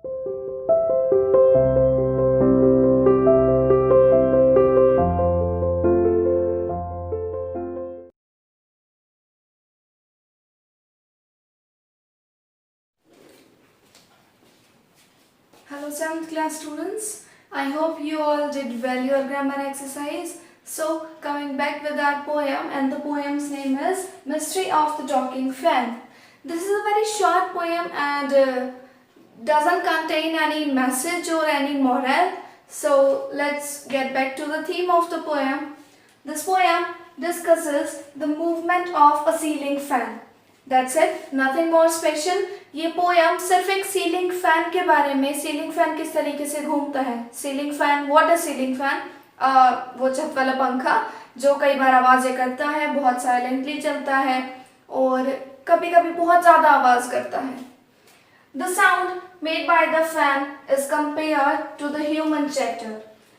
Hello 7th class students, I hope you all did well your grammar exercise. So coming back with our poem, and the poem's name is Mystery of the Talking Fan. This is a very short poem and doesn't contain any message or any moral. So let's get back to the theme of the poem. This poem discusses the movement of a ceiling fan. That's it, nothing more special. ये poem सिर्फ एक ceiling fan के बारे में, ceiling fan किस तरीके से घूमता है, ceiling fan, what is ceiling fan, वो छत वाला पंखा जो कई बार आवाजें करता है, बहुत साइलेंटली चलता है और कभी कभी बहुत ज्यादा आवाज करता है. The sound made by the fan is compared to the human chatter.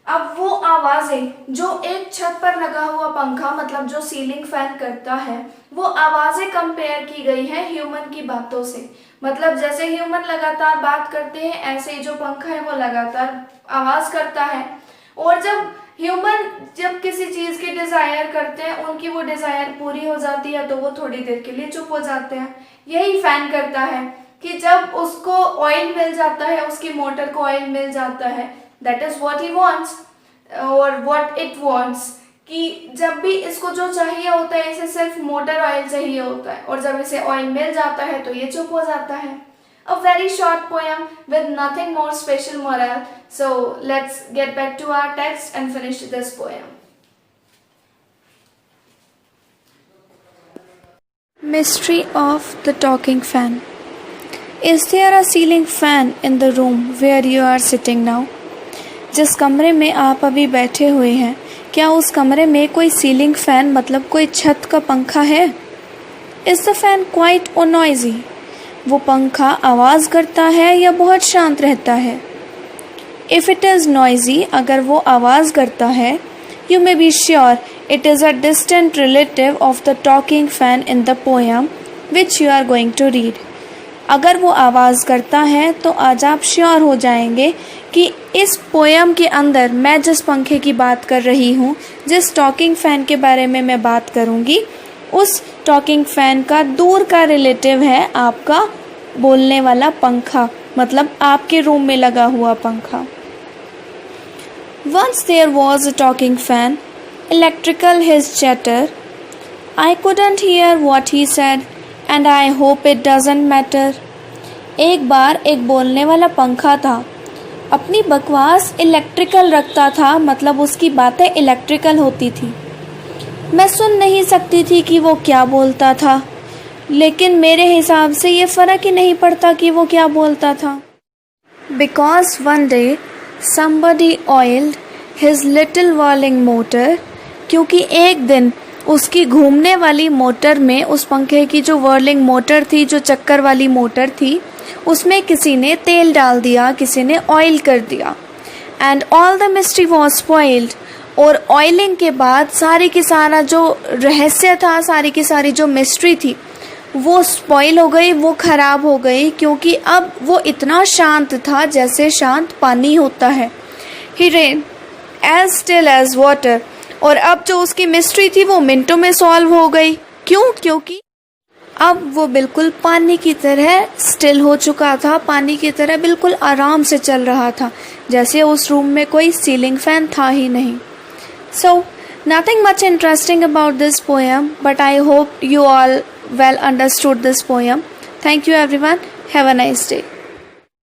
अब वो आवाजें जो एक छत पर लगा हुआ पंखा, मतलब जो सीलिंग फैन करता है, वो आवाजें कंपेयर की गई हैं ह्यूमन की बातों से. मतलब जैसे ह्यूमन लगातार बात करते हैं, ऐसे ही जो पंखा है वो लगातार आवाज करता है. और जब ह्यूमन जब किसी चीज की डिजायर करते हैं, उनकी वो डिजायर पूरी हो जाती है तो वो थोड़ी देर के लिए चुप हो जाते हैं. यही फैन करता है कि जब उसको ऑयल मिल जाता है, उसकी मोटर को ऑयल मिल जाता है, that is what he wants और व्हाट इट वांट्स, कि जब भी इसको जो चाहिए होता है, इसे सिर्फ मोटर ऑयल चाहिए होता है, और जब इसे ऑयल मिल जाता है तो ये चुप हो जाता है. A very short poem with nothing more special moral. So let's get back to our text and finish this poem. Mystery of the talking fan. Is there a ceiling fan in the room where you are sitting now? जिस कमरे में आप अभी बैठे हुए हैं, क्या उस कमरे में कोई सीलिंग फैन, मतलब कोई छत का पंखा है? Is the fan quite or noisy? वो पंखा आवाज करता है या बहुत शांत रहता है? If it is noisy, अगर वो आवाज करता है, you may be sure it is a distant relative of the talking fan in the poem which you are going to read. अगर वो आवाज़ करता है तो आज आप श्योर हो जाएंगे कि इस पोएम के अंदर मैं जिस पंखे की बात कर रही हूँ, जिस टॉकिंग फ़ैन के बारे में मैं बात करूँगी, उस टॉकिंग फ़ैन का दूर का रिलेटिव है आपका बोलने वाला पंखा, मतलब आपके रूम में लगा हुआ पंखा. Once there was a talking fan, electrical his chatter. I couldn't hear what he said. And I hope it doesn't matter. एक बार एक बोलने वाला पंखा था, अपनी बकवास इलेक्ट्रिकल रखता था, मतलब उसकी बातें इलेक्ट्रिकल होती थी. मैं सुन नहीं सकती थी कि वो क्या बोलता था, लेकिन मेरे हिसाब से ये फ़र्क ही नहीं पड़ता कि वो क्या बोलता था. Because one day somebody oiled his little whirling motor. क्योंकि एक दिन उसकी घूमने वाली मोटर में, उस पंखे की जो वर्लिंग मोटर थी, जो चक्कर वाली मोटर थी, उसमें किसी ने तेल डाल दिया, किसी ने ऑयल कर दिया. And all the mystery was spoiled. और ऑयलिंग के बाद सारी की सारा जो रहस्य था, सारी की सारी जो मिस्ट्री थी, वो स्पॉइल हो गई, वो ख़राब हो गई, क्योंकि अब वो इतना शांत था जैसे शांत पानी होता है. He rain as still as water. और अब जो उसकी मिस्ट्री थी वो मिनटों में सॉल्व हो गई. क्यों? क्योंकि अब वो बिल्कुल पानी की तरह स्टिल हो चुका था, पानी की तरह बिल्कुल आराम से चल रहा था, जैसे उस रूम में कोई सीलिंग फैन था ही नहीं. So nothing much interesting about this poem, but I hope you all well understood this poem. Thank you everyone. Have a nice day.